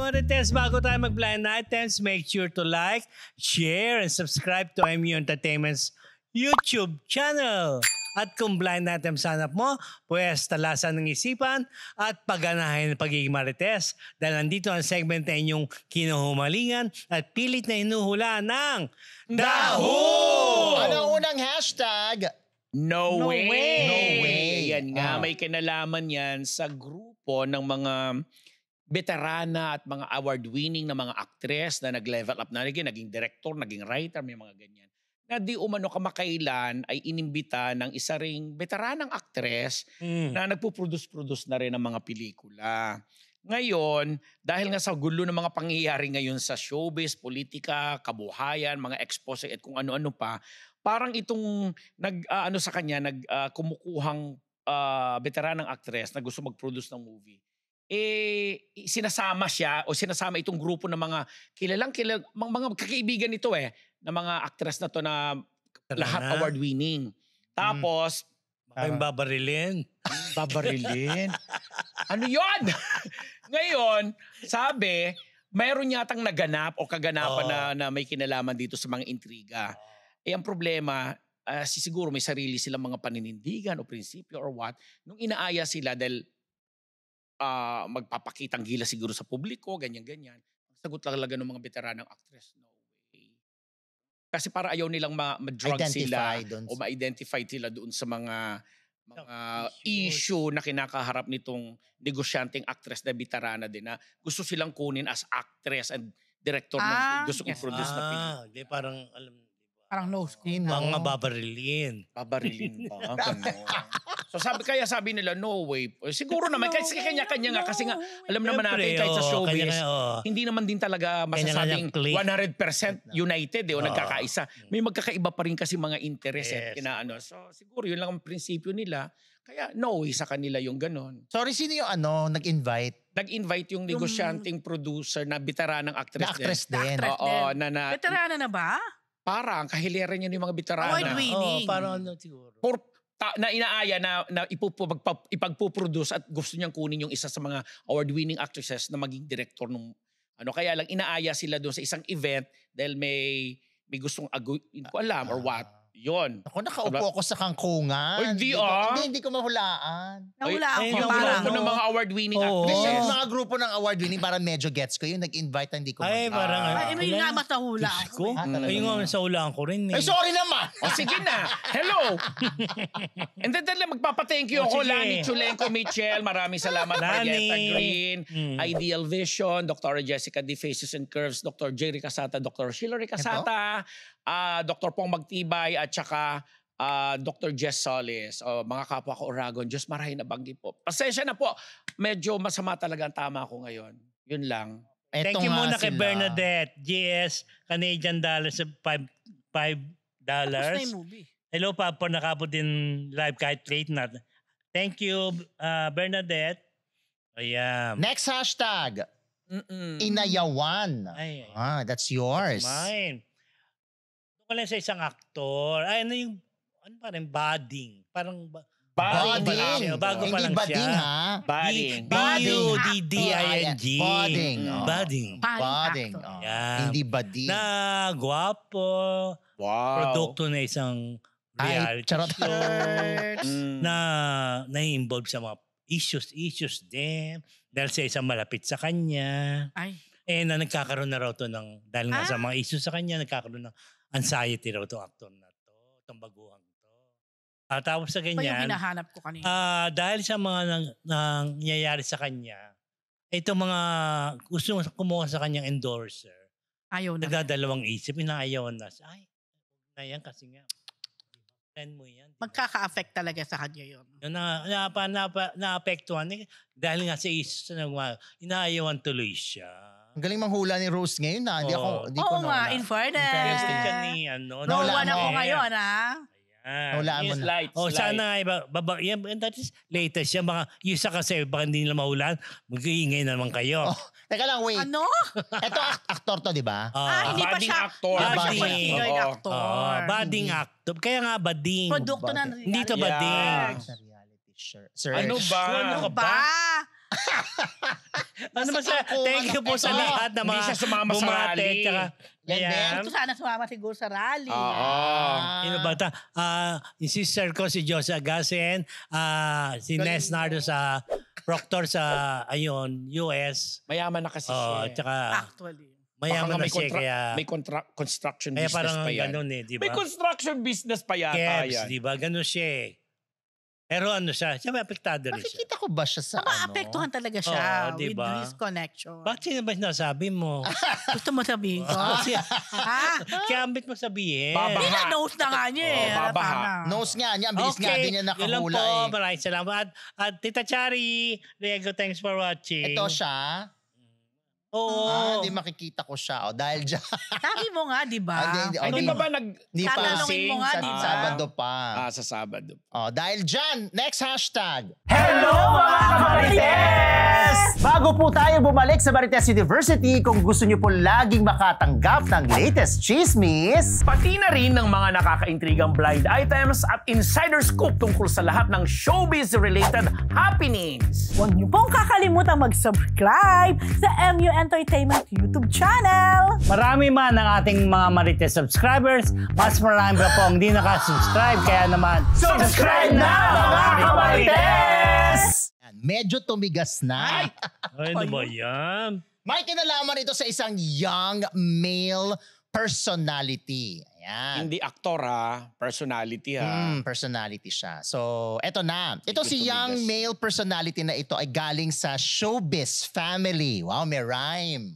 Marites, bago tayo mag-blind items, make sure to like, share, and subscribe to MU Entertainment's YouTube channel. At kung blind items hanap mo, pues talasan ng isipan at pagganahin ng pagiging Marites. Dahil nandito ang segment na inyong kinuhumalingan at pilit na hinuhula ng DAHU! Ano unang hashtag? No way! No way! Yan nga, may kinalaman yan sa grupo ng mga veterana at mga award-winning na mga actress na nag-level up na naging director, naging writer, may mga ganyan. Na di umano kamakailan ay inimbita ng isa ring veteranang actress na nagpo-produce na rin ng mga pelikula. Ngayon, dahil nga sa gulo ng mga pangyayari ngayon sa showbiz, politika, kabuhayan, mga expose at kung ano-ano pa, parang itong kumukuhang veteranang actress na gusto mag-produce ng movie, sinasama siya o sinasama itong grupo ng mga kilalang mga kakaibigan nito na mga actress na to na lahat award-winning. Tapos, yung babarilin. Babarilin? Ano yon? Ngayon, sabi, mayroon yatang naganap o kaganapan na may kinalaman dito sa mga intriga. Ang problema, siguro may sarili silang mga paninindigan o prinsipyo or what, nung inaaya sila dahil magpapakitang gila siguro sa publiko, ganyan-ganyan. Ang sagot lang ng mga veteranang actress, no way. Kasi para ayaw nilang ma-drug sila o ma-identify sila doon sa mga issue na kinakaharap nitong negosyanteng actress na veterana din na gusto silang kunin as actress and director ng gusto kong produce na pelikula. Di parang alam. Parang no skin. Mga babarilin. Babarilin ba? So sabi nila, no way. Siguro naman, kasi kanya-kanya nga. Kasi nga, alam naman natin kahit sa showbiz, hindi naman din talaga masasabing 100% united o nagkakaisa. May magkakaiba pa rin kasi mga interest So siguro yun lang ang prinsipyo nila. Kaya no way sa kanila yung ganon. Sorry, sino yung nag-invite? Nag-invite yung negosyanteng producer na veteranang actress. Na actress din. Oo. Veterana na ba? Parang kahilera niya yung mga veterana. Award-winning. Parang siguro. Na inaaya na ipagpuproduce at gusto niyang kunin yung isa sa mga award-winning actresses na maging director nung kaya lang inaaya sila doon sa isang event dahil may gustong hindi ko alam or what. Yon. Ako nakaupo ako sa kangkungan. Hindi ko mahulaan. Nahulaan ko yung parang. grupo ng mga award-winning Yung actresses. mga grupo ng award-winning parang medyo gets ko. Yung nag-invite hindi ko parang. May nga matahulaan ko. Ay nga, sa hulaan ko rin. Ay, sorry naman. O sige na. Hello. And then magpapa-thank you ako. Lani Chulenko Michel. Maraming salamat. Marietta Green. Ideal Vision. Dr. Jessica D. Faces and Curves. Dr. Jerry Casata. Dr. Hillary Casata. Dr. Pong Magtibay at saka Dr. Jess Solis. Mga kapwa ko Oragon, Diyos marahin na banggit po. Pasensya na po, medyo masama talaga ang tama ko ngayon. Yun lang. Thank you muna kay Bernadette. GS, Canadian dollars, $5. Tapos na yung movie. Hello pa po, nakabot din live kahit late na. Thank you, Bernadette. Ayan. Next hashtag. Inayawan. That's yours. Mine. Wala sa isang aktor. Ay, parang budding. Parang budding. Bago pa lang siya. Hindi budding, ha? Budding. B-U-D-D-I-N-G. Budding. Budding. Hindi budding. Na gwapo. Wow. Produkto na isang reality show. Na-involve sa mga issues din. Dahil sa isang malapit sa kanya. Na nagkakaroon na raw to dahil nga sa mga issues sa kanya, nagkakaroon ng anxiety raw itong actor na to, itong baguhang to. Tapos sa ganyan, yung hinahanap ko kanina. Dahil sa mga nangyayari sa kanya, itong mga gusto kumuha sa kanyang endorser, ayaw na. nagdadalawang isip, inaayaw na. Ay, na yan kasi nga, friend mo yan. Magkaka-affect talaga sa kanya yun. Na-apektuhan. Dahil nga sa isip, inaayawan tuloy siya. Ang galing manghula ni Rose ngayon na. Hindi ko nga, in fairness. Nahulaan ako ngayon, ha? Nahulaan mo na. Sana that is latest siya. Yung isa kasi, baka hindi nila mahulaan, mag-iingay naman kayo. Teka lang, wait. Ano? Ito aktor to, di ba? Hindi pa siya. Budding actor. Budding actor. Kaya nga, budding. Produkto na. Hindi to budding. Sa reality shirt. Ano ba? Ano ba? Ano ba sa, thank you po sa Ito. lahat na Hindi mga siya sumama sa bumate, rally. tsaka, Yan din. ayan. Gusto sana sumama siguro sa rally. Oo. Sino ba ta? Yung sister ko si Jose Agasen, si Nes Nardo sa Proctor sa US. Mayaman na kasi siya. Tsaka Actually. mayaman Baka na siya kaya construction kaya business parang pa yan. ganun eh, di ba? May construction business pa yata Kebs, yan. di ba? Ganun siya eh. Pero ano siya? Siya may apektado rin siya. Nakikita ko ba siya sa Maapektuhan talaga siya Oo, diba? with his connection. Bakit sino ba sinasabi mo? Gusto mo sabihin ko? Kasi, ha? kaya ambit mo sabihin. Babaha. Pina-nose na nga niya eh. Oo, babaha. Halata na. Nose nga niya. Ang bilis nga din niya yun lang nakahula po. eh. Maraming salamat. At Tita Chari, Diego, thanks for watching. Ito siya. Oo. Hindi makikita ko siya. Dahil dyan. Sabi mo nga, di ba? Ay, di ba ba Di pa. Tatanungin mo nga, Sa di ba? Sabado pa. Sa Sabado. Dahil dyan, next hashtag. Hello mga Marites! Bago po tayo bumalik sa Marites University, kung gusto niyo po laging makatanggap ng latest chismis, Pati na rin ng mga nakakaintrigang blind items at insider scoop tungkol sa lahat ng showbiz-related happenings. Huwag niyo pong kakalimutan mag-subscribe sa MU Entertainment YouTube channel. Marami man ang ating mga Marites subscribers, mas marami pa po ang hindi nakasubscribe. Kaya naman, Subscribe na mga Marites! Medyo tumigas na. ay, ano ba yan? May kinalaman ito sa isang young male personality. Ayan. Hindi aktor ha, personality ha. Personality siya. So, eto na. Ito Medyo si young tumigas. male personality na ito ay galing sa showbiz family. Wow, may rhyme.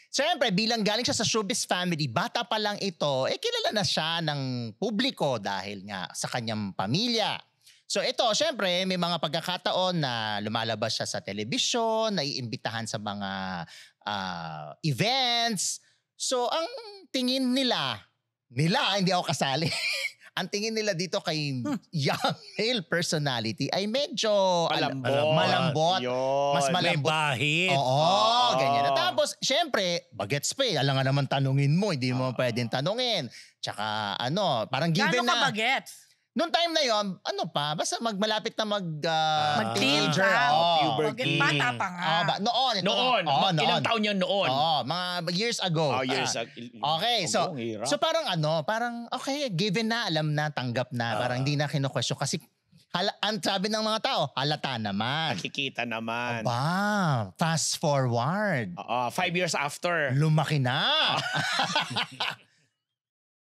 Siyempre, bilang galing siya sa showbiz family, bata pa lang ito, kilala na siya ng publiko dahil nga sa kanyang pamilya. So ito, siyempre, may mga pagkakataon na lumalabas siya sa telebisyon, naiimbitahan sa mga events. So ang tingin nila, hindi ako kasali. Ang tingin nila dito kay young male personality ay medyo malambot. Yun. Mas May malambot. bahid. Oo, ganyan. Tapos, syempre, bagets pa eh. Alam nga naman tanungin mo, hindi mo pwedeng tanungin. Tsaka, parang given Gano'n ka na. bagets? Noong time na yon, basta malapit na Mag-teen teenager. ka. puberty. Bata pa nga. Noon. Noon. Ilang taon yan noon? Mga years ago. Years. Okay, so parang okay, given na, alam na, tanggap na. Parang hindi na kinu-question kasi ang sabi ng mga tao, halata naman. Nakikita naman. Fast forward. 5 years after. Lumaki na.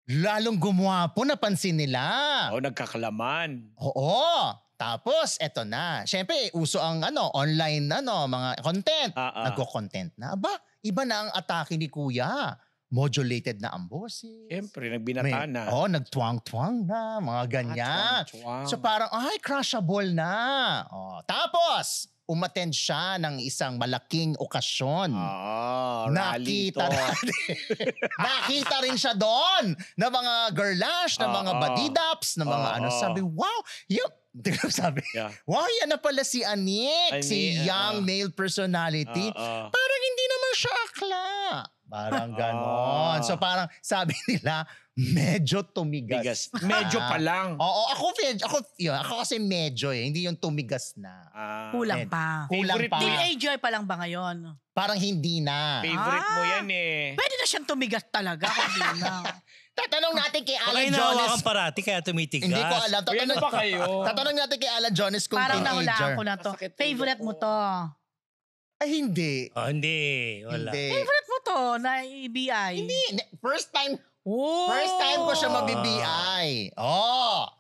Lalong gumwapo, napansin nila. Nagkakalaman. Oo. Tapos, eto na. Siyempre, uso ang online mga content. Nagko-content na. Iba na ang atake ni Kuya. Modulated na ang boses. Siyempre, nagbinata na. Nagtuwang-tuwang na. Mga ganyan. Tuwang-tuwang. So parang, crushable na. Tapos, umattend siya ng isang malaking okasyon. Rally Nakita to. natin. Nakita rin siya doon na mga girlash, na mga badidaps, na mga Sabi, wow, sabi, Yeah. wow, yan na pala si Anik, si young male personality. Parang hindi naman siya akla. Parang ganon. So parang sabi nila, medyo tumigas. Medyo pa lang. Oo, ako kasi medyo hindi yung tumigas na. Kulang pa. Kulang Favorite pa. mo Teenager pa lang ba ngayon? Parang hindi na. Favorite mo yan eh. Pwede na siyang tumigas talaga kung di na. Tatanong natin kay Baka Alan inawa Jones. kang parati kaya tumitigas. Hindi ko alam. Uy, ano ba kayo? Tatanong natin kay Alan Jones kung Parang teenager. nahulaan ko na to. Masakit ulo Favorite ko. mo to. Ay, hindi. Hindi. Wala. Hindi. Favorite mo to na EBI. Hindi. First time Oh. First time ko siya mabibiay.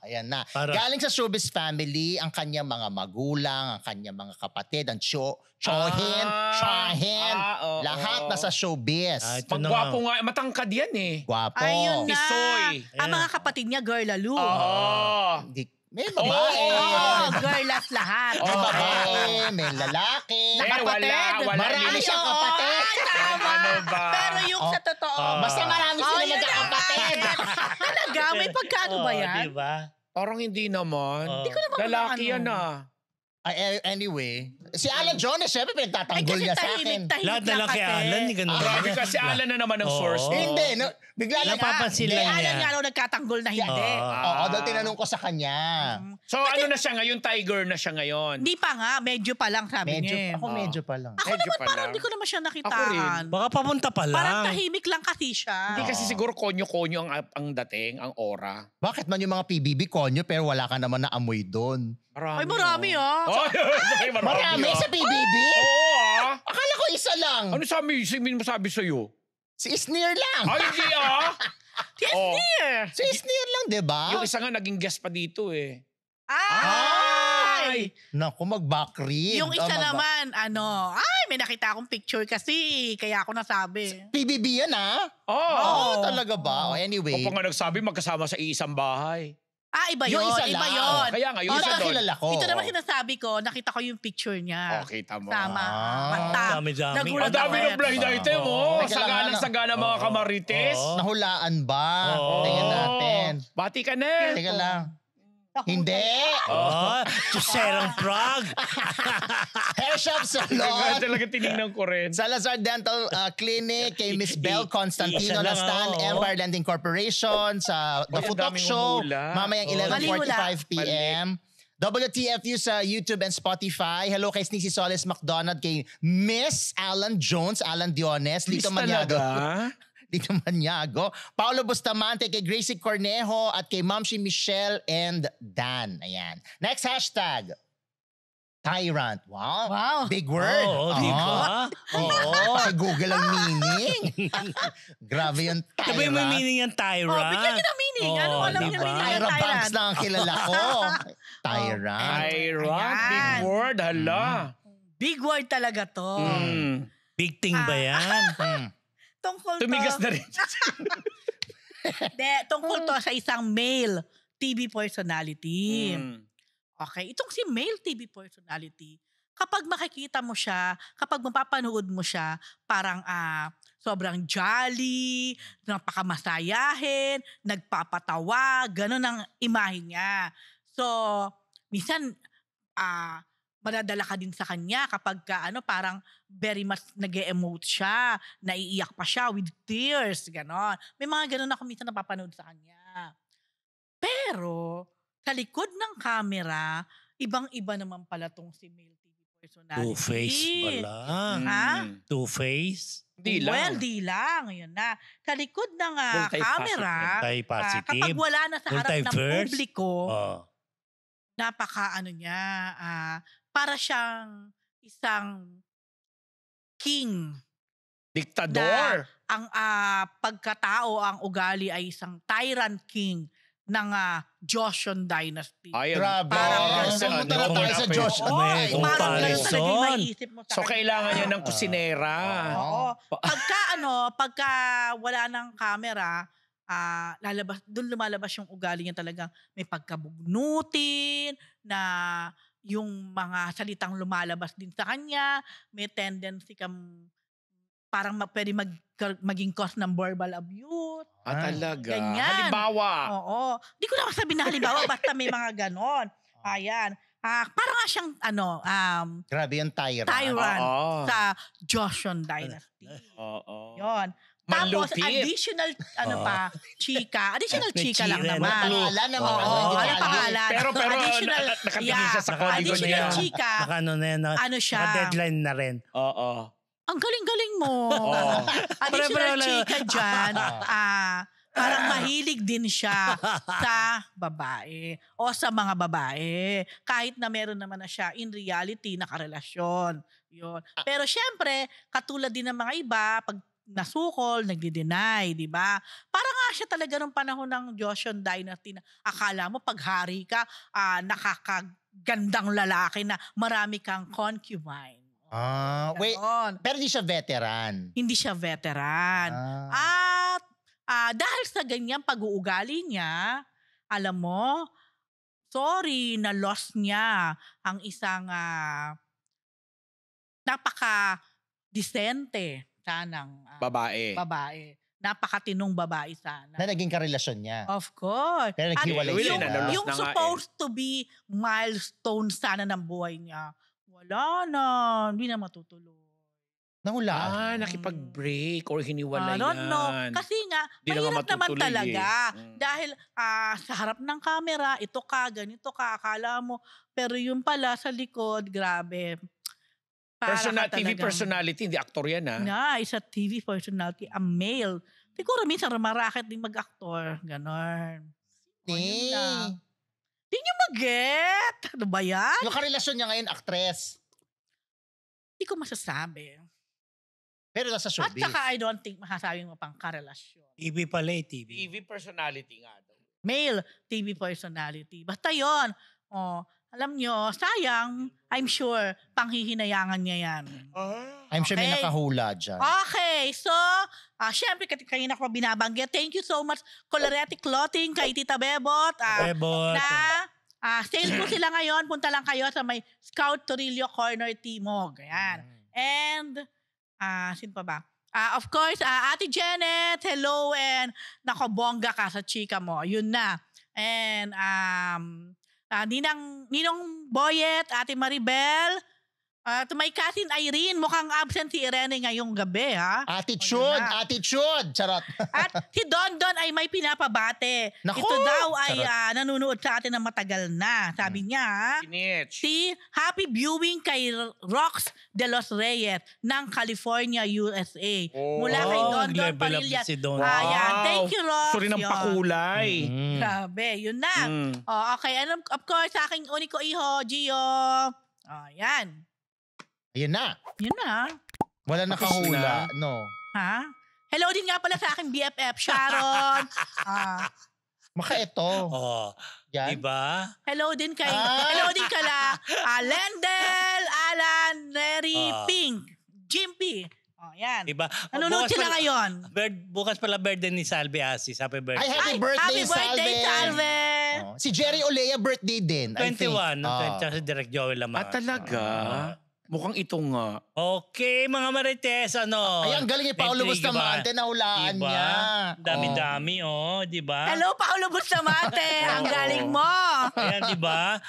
Ayan na. Galing sa showbiz family, ang kanyang mga magulang, ang kanyang mga kapatid, ang Chohin, Shahin, lahat nasa showbiz. Ito na Magwapo nga, matangkad yan eh. Gwapo. Ayun na. Pisoy. Ang mga kapatid niya, girl lalo. May babae. Girlas lahat. May babae, may lalaki. Wala Marami nila. siyang kapatid. Tama. Ano ba? Pero yung sa totoo. Basta marami sila yun magkakapatid. Talaga? May pagkano ba yan? Diba? Parang hindi naman. Hindi ko naman Lalaki ano. yan ah. Anyway, si Alan Jones, syempre pinagtatanggol niya sa akin. Lahat na lang kay Alan, hindi ganun. Grabe kasi Alan na naman ang source. Hindi, bigla lang. Napapansin lang Alan niya. nga raw nagkatanggol na hindi. Oo, daw tinanong ko sa kanya. So ano na siya ngayon? Tiger na siya ngayon. Hindi pa nga, medyo pa lang sabi niya. Ako medyo pa lang. Ako Medyo naman pa parang lang. hindi ko naman siya Ako rin. nakitaan. Baka papunta pa Parang lang. tahimik lang kasi siya. Hindi kasi siguro konyo-konyo ang dating, ang aura. Bakit man yung mga PBB konyo pero wala ka naman na amoy doon? Ay, marami Ay, Marami sa PBB? Oo Akala ko isa lang. Ano masabi sa'yo? Si Isnir lang. Ay, hindi Here. Si Isnir lang, di ba? Yung isa nga naging guest pa dito eh. Ay! Naku, mag-backread. Yung isa naman, may nakita akong picture kasi, kaya ako nasabi. PBB yan, ha? Oo. Talaga ba? Anyway. O pa nga nagsabi magkasama sa iisang bahay. Iba Yung yun, isa iba lang. yun. Kaya nga, yung Yung isa doon. kilala ko. Ito naman sinasabi ko, nakita ko yung picture niya. Okay, tama. Sama. Ah, Mata. dami-dami. Nagulat Ang dami ako. ng blind item, May Sagana mga kamarites. Nahulaan ba? Oo. Tingnan natin. Bati ka na. Teka lang. Hindi. Oh, Chuserang Prague. Hair Shop Salon. Talaga tinignan ko rin. Salazar Dental Clinic, kay Miss Belle Constantino Isa lang, Lastan, oo. Empire Lending Corporation, sa The Ang Futok daming Show, humula. mamayang Oo. 11:45 p.m. WTFU sa YouTube and Spotify. Hello kay Sneezy Solis McDonald, kay Miss Alan Jones, Alan Diones, Lito Maniago. Lito Maniago. Paolo Bustamante, kay Gracie Cornejo, at kay Mamshi Michelle and Dan. Ayan. Next hashtag. Tyrant. Wow. Wow. Big word. Oo, di ba? Oo. Paki-google ang meaning. Grabe yung Diba yung may tyrant. meaning yung Tyra? Bigyan niyo ng meaning. Ano Oo, alam niyo diba? yung meaning ng Tyra Banks tyrant? lang ang kilala ko. Tyrant. Tyrant, big Ayan. word, hala. Big word talaga to. Big thing ba yan? Tungkol Tumigas to. na rin. Tungkol to sa isang male TV personality. Mm. Okay, itong si male TV personality, kapag makikita mo siya, kapag mapapanood mo siya, parang sobrang jolly, napakamasayahin, nagpapatawa, ganun ang imahe niya. So, minsan, madadala ka din sa kanya kapag parang very much nag-emote siya, naiiyak pa siya with tears, ganon. May mga ganon ako minsan napapanood sa kanya. Pero, sa likod ng camera, ibang-iba naman pala tong si male TV personality. Two-face pala. Ha? Two-face? Di lang. Well, di lang. Yun na. Sa likod ng Multifaceted. camera, Multi-positive. kapag wala na sa harap ng Multiverse. publiko, Oh. napaka niya, para siyang isang king. Diktador. Ang pagkatao, ang ugali ay isang tyrant king ng Joseon Dynasty. Ay, Grabe. parang Pumunta na tayo sa Josh. Oo, May parang ganun talaga yung comparison. maiisip mo sa So kanya. kailangan niya ng kusinera. Oo. Pagka wala ng camera, doon lumalabas yung ugali niya talagang may pagkabugnutin, na yung mga salitang lumalabas din sa kanya, may tendency parang pwede maging cause ng verbal abuse. Talaga. Ganyan. Halimbawa. Oo. Di ko na masabi na halimbawa, basta may mga ganon. Ayan. Parang nga siyang Grabe yung tyrant. tyrant Oo. sa Joseon Dynasty. Oo. Yon. Tapos Malupit. additional chika. Additional May chika lang chika, naman. Pangalan ng mga Oo, hindi ano alam. pangalan? Pero additional, nakatingin siya sa kodigo na additional yan. chika. Ano na yan? Ano siya? Naka-deadline na rin. Oo. Ang galing-galing mo. Oo. Additional Pero- chika dyan. Parang mahilig din siya sa babae o sa mga babae. Kahit na meron naman na siya in reality nakarelasyon. Yun. Pero syempre, katulad din ng mga iba, pag nasukol, nagdi-deny, di ba? Parang nga siya talaga nung panahon ng Joseon Dynasty na akala mo paghari ka, nakakagandang lalaki na marami kang concubine. Wait. Ganon. Pero di siya veteran. Hindi siya veteran. At dahil sa ganyang pag-uugali niya, alam mo, sorry, na-lost niya ang isang napaka-disente sanang Babae. babae. napakatinong babae sana. Na naging karelasyon niya. Of course. Pero At naghiwalay yung, sila. yung Na nga supposed to be milestone sana ng buhay niya, wala na. Hindi na matutuloy. Nahulaan. Nakipag-break or hiniwalay I don't know. yan. Kasi nga, Di naman mahirap naman matutuloy talaga. eh. Dahil sa harap ng camera, ito ka, ganito ka, akala mo. Pero yung pala sa likod, grabe. Para ka TV talagang- personality, hindi aktor yan Na, isa TV personality, a male. Siguro minsan marakit din mag-aktor. Ganon. Eh. Di nyo mag-get. Ano ba yan? Yung karelasyon niya ngayon, actress. Hindi ko masasabi. Pero nasa At showbiz. saka I don't think masasabi mo pang karelasyon. TV pala eh, TV. TV personality nga daw. Male TV personality. Basta yon. Oh, alam nyo, sayang, I'm sure, panghihinayangan niya yan. I'm sure may Okay. nakahula dyan. Okay, so, syempre, kanina ko pa binabanggit. Thank you so much, Coloretic Clothing, kay Tita Bebot. Bebot. Sale po sila ngayon. Punta lang kayo sa may Scout Torillo Corner Timog. Ayan. And, sino pa ba? Of course, Ate Janet, hello, and nakobongga ka sa chika mo. Yun na. And, Ninong Boyet, Ate Maribel, to my cousin Irene, mukhang absent si Irene ngayong gabi, ha? Attitude, na. attitude. Charot. At si Don Don ay may pinapabate. Naku! Ito daw ay nanonood sa atin ng matagal na. Sabi niya, ha? Kinitch. Si happy viewing kay Rox de los Reyes ng California, USA. Mula kay Don Don level up Padilla. si Don. Ayan. Thank you, Rox. Sorry ng Yun. pakulay. Grabe, yun na. Mm. Oh, okay, and of course, sa aking uniko iho, Gio. Oh, yan. Ayun na. Yun na. Wala nakahula. No. Ha? Hello din nga pala sa aking BFF, Sharon. Maka ito. Oh, Yan. diba? Hello din kala Lendel, Alan, Neri, Pink, Jimpy. Oh, yan. Diba? Nanonood Bukas sila pala- ngayon. Bukas pala birthday ni Salve Asis. Happy birthday. Ay, happy birthday, Happy birthday, Salve. Oh, si Jerry Olea birthday din. I think. 21. Tsaka si Direk Joel Lamar. Talaga? Mukhang ito nga. Okay, mga Marites, Ay, ang galing ni Paolo Intriga ba? Bustamante, nahulaan Diba? niya. Dami-dami, di ba? Hello, Paolo Bustamante. Ang galing mo. Ayan, di ba?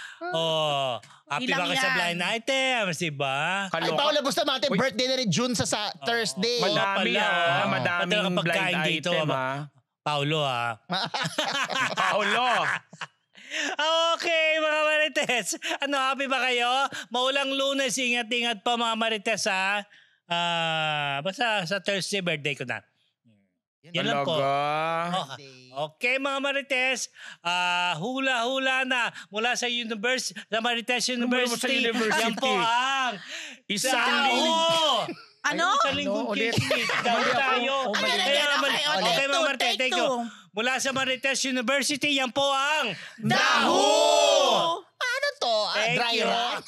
Happy Ilang ba kayo sa yan? blind items, di ba? Ay, Paolo Bustamante, birthday na ni June sa Thursday. Madami pala, madaming Pati kapagkain blind dito, item Paulo, Paolo. Okay, mga Marites. Happy ba kayo? Maulang Lunes, ingat-ingat pa mga Marites, ha? Basta sa Thursday, birthday ko na. Yan lang po. Okay, mga Marites. Hula-hula na mula sa Marites University. Yan po ang Isang Ano? Sa linggong chismis. Dahil tayo. Okay, mga Marites. Thank you. Mula sa Marites University, yan po ang Daho! Ano to? Thank Dry you. rot?